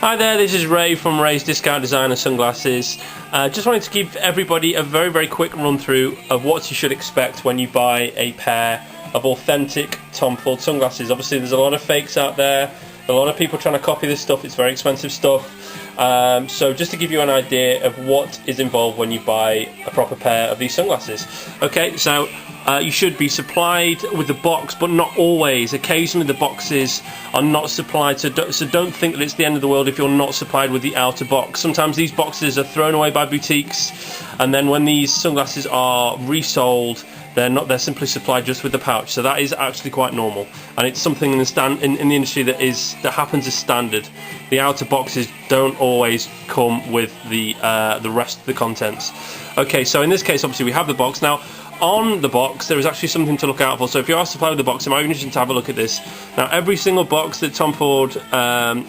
Hi there, this is Ray from Ray's Discount Designer Sunglasses. Just wanted to give everybody a very quick run through of what you should expect when you buy a pair of authentic Tom Ford sunglasses. Obviously there's a lot of fakes out there, a lot of people trying to copy this stuff, it's very expensive stuff. So just to give you an idea of what is involved when you buy a proper pair of these sunglasses. Okay, so you should be supplied with the box, but not always. Occasionally the boxes are not supplied, so don't think that it's the end of the world if you're not supplied with the outer box. Sometimes these boxes are thrown away by boutiques, and then when these sunglasses are resold, they're simply supplied just with the pouch. So that is actually quite normal, and it's something in the industry that happens as standard. The outer boxes don't always come with the rest of the contents. Okay, so in this case, obviously we have the box now. On the box, there is actually something to look out for. So if you are supplied with the box, it might be interesting to have a look at this. Now, every single box that Tom Ford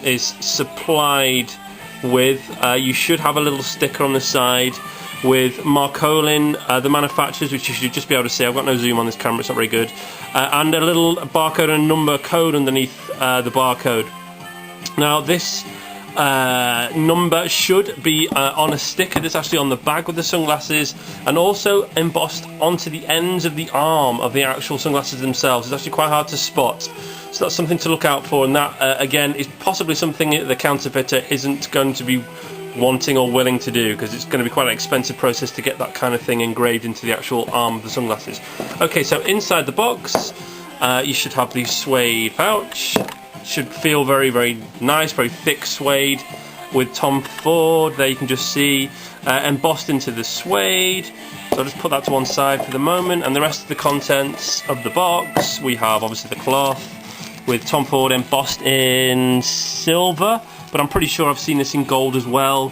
is supplied with, you should have a little sticker on the side with Marcolin, the manufacturers, which you should just be able to see. I've got no zoom on this camera, it's not very good. And a little barcode and number code underneath the barcode. Now, this number should be on a sticker that's actually on the bag with the sunglasses, and also embossed onto the ends of the arm of the actual sunglasses themselves. It's actually quite hard to spot, so that's something to look out for, and that again is possibly something that the counterfeiter isn't going to be wanting or willing to do, because it's going to be quite an expensive process to get that kind of thing engraved into the actual arm of the sunglasses. Okay, so inside the box you should have the suede pouch. Should feel very nice, very thick suede with Tom Ford. There you can just see embossed into the suede. So I'll just put that to one side for the moment, and the rest of the contents of the box, we have obviously the cloth with Tom Ford embossed in silver, but I'm pretty sure I've seen this in gold as well.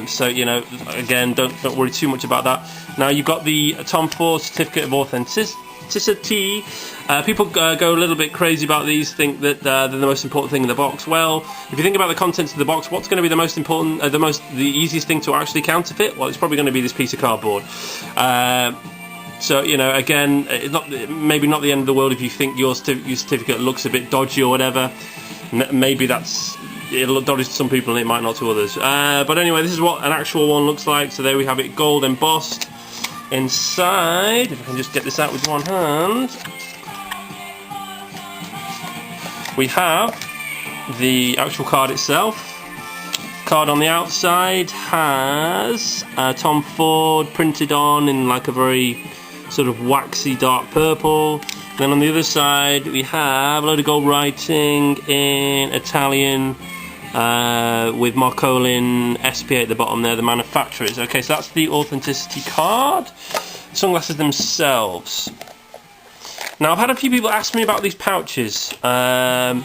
So you know, again, don't worry too much about that. Now you've got the Tom Ford certificate of authenticity. People go a little bit crazy about these, think that they're the most important thing in the box. Well, if you think about the contents of the box, what's going to be the most important, the easiest thing to actually counterfeit? Well, it's probably going to be this piece of cardboard. So you know, again, maybe not the end of the world if you think your certificate looks a bit dodgy or whatever. Maybe it'll look dodgy to some people and it might not to others. But anyway, this is what an actual one looks like. So there we have it, gold embossed. Inside, if I can just get this out with one hand, we have the actual card itself. Card on the outside has Tom Ford printed on in like a very sort of waxy dark purple. Then on the other side we have a load of gold writing in Italian with Marcolin SPA at the bottom there, the manufacturers. Okay, so that's the authenticity card. Sunglasses themselves. Now, I've had a few people ask me about these pouches. The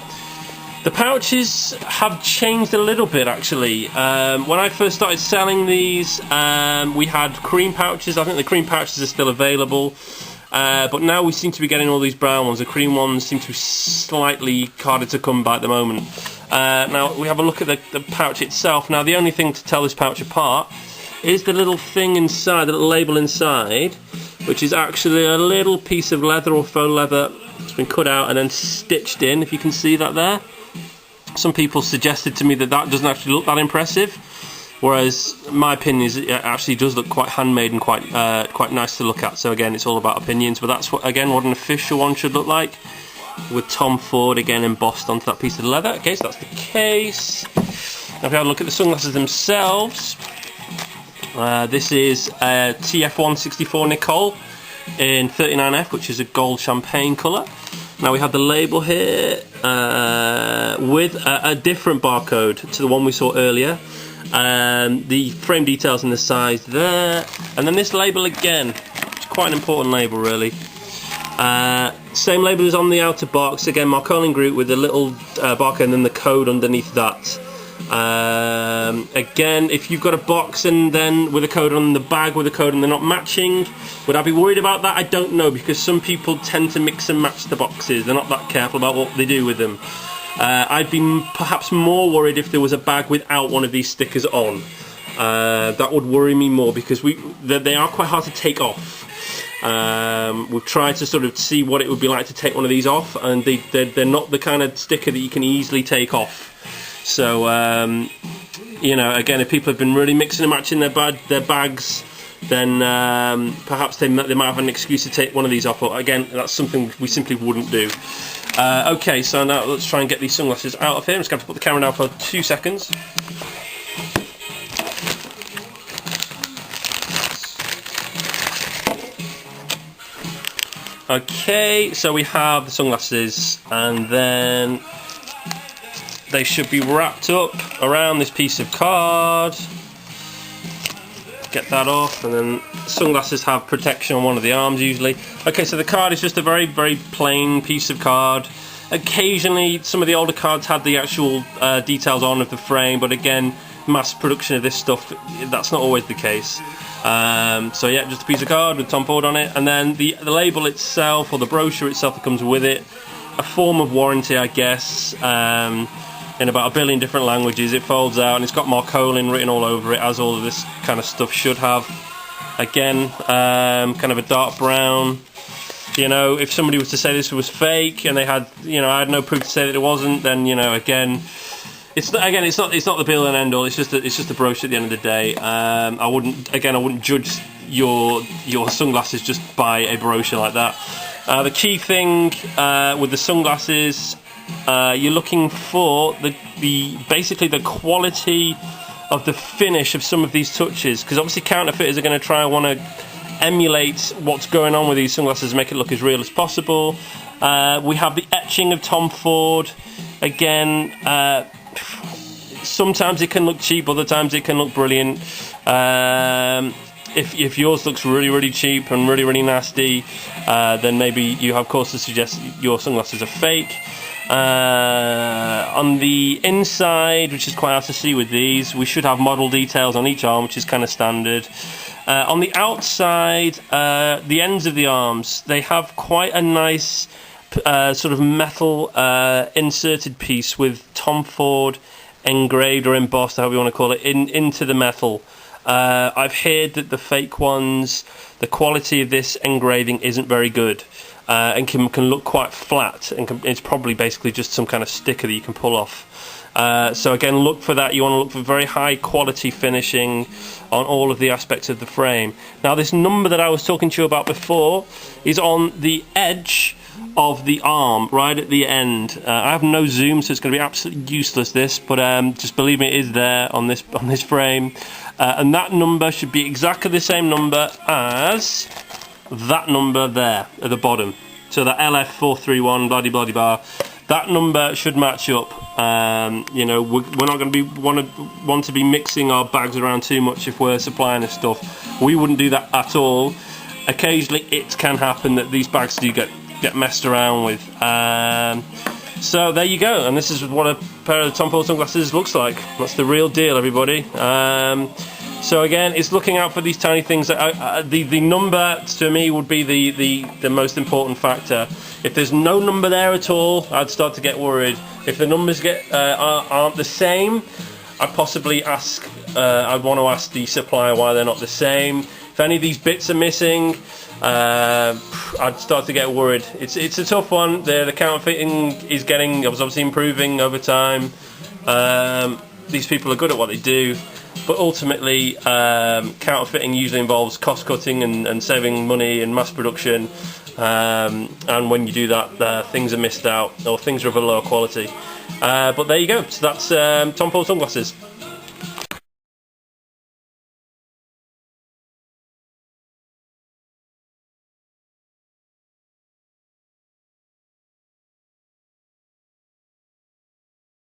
pouches have changed a little bit, actually. When I first started selling these, we had cream pouches. I think the cream pouches are still available. But now we seem to be getting all these brown ones. The cream ones seem to be slightly harder to come by at the moment. Now we have a look at the pouch itself. Now the only thing to tell this pouch apart is the little thing inside, the little label inside, which is actually a little piece of leather or faux leather. It's been cut out and then stitched in, if you can see that there. Some people suggested to me that doesn't actually look that impressive, whereas my opinion is it actually does look quite handmade and quite nice to look at. So again, it's all about opinions, but that's what an official one should look like, with Tom Ford again embossed onto that piece of leather. Okay, so that's the case. Now if we have a look at the sunglasses themselves, this is a TF164 Nicole in 39F, which is a gold champagne colour. Now we have the label here with a different barcode to the one we saw earlier. The frame details and the size there, and then this label again, it's quite an important label really. Same label as on the outer box, again Marcolin Group with a little barcode and then the code underneath that. Again, if you've got a box and then with a code on the bag with a code and they're not matching, would I be worried about that? I don't know, because some people tend to mix and match the boxes. They're not that careful about what they do with them. I'd be perhaps more worried if there was a bag without one of these stickers on. That would worry me more, because they are quite hard to take off. We've tried to sort of see what it would be like to take one of these off, and they're not the kind of sticker that you can easily take off. So you know, again, if people have been really mixing and matching their bags, then perhaps they might have an excuse to take one of these off. But again, that's something we simply wouldn't do. Okay, so now let's try and get these sunglasses out of here. I'm just going to put the camera down for 2 seconds. Okay, so we have the sunglasses, and then they should be wrapped up around this piece of card. Get that off, and then sunglasses have protection on one of the arms usually. Okay, so the card is just a very, very plain piece of card. Occasionally, some of the older cards had the actual details on of the frame, but again, mass production of this stuff, that's not always the case. So yeah, just a piece of card with Tom Ford on it, and then the label itself, or the brochure itself that comes with it, a form of warranty, I guess, in about 1 billion different languages. It folds out and it's got Marcolin written all over it, as all of this kind of stuff should have. Again, kind of a dark brown. You know, if somebody was to say this was fake and they had, you know, I had no proof to say that it wasn't, then, you know, again, it's not the be all and end all. It's just a brochure at the end of the day. I wouldn't judge your sunglasses just by a brochure like that. The key thing with the sunglasses, you're looking for basically the quality of the finish of some of these touches, because obviously counterfeiters are going to try and want to emulate what's going on with these sunglasses, make it look as real as possible. We have the etching of Tom Ford. Again, sometimes it can look cheap, other times it can look brilliant. If yours looks really, really cheap and really, really nasty, then maybe you have cause to suggest your sunglasses are fake. On the inside, which is quite hard to see with these, we should have model details on each arm, which is kind of standard. On the outside, the ends of the arms, they have quite a nice sort of metal inserted piece with Tom Ford engraved or embossed, however you want to call it, into the metal. I've heard that the fake ones, the quality of this engraving isn't very good, and can look quite flat, and it's probably basically just some kind of sticker that you can pull off. So again, look for that. You want to look for very high quality finishing on all of the aspects of the frame. Now, this number that I was talking to you about before is on the edge of the arm, right at the end. I have no zoom, so it's going to be absolutely useless, this, but just believe me, it is there on this frame. And that number should be exactly the same number as that number there at the bottom. So that LF431 blah blah blah. That number should match up. You know, we're not going to want to be mixing our bags around too much if we're supplying this stuff. We wouldn't do that at all. Occasionally, it can happen that these bags do get messed around with. So there you go, and this is what a pair of Tom Ford sunglasses looks like. That's the real deal, everybody. So again, it's looking out for these tiny things. The number to me would be the most important factor. If there's no number there at all, I'd start to get worried. If the numbers aren't the same, I'd possibly ask. I'd want to ask the supplier why they're not the same. If any of these bits are missing, I'd start to get worried. It's a tough one. The counterfeiting is obviously improving over time. These people are good at what they do, but ultimately counterfeiting usually involves cost cutting and saving money and mass production, and when you do that, things are missed out or things are of a lower quality. But there you go. So that's Tom Ford sunglasses.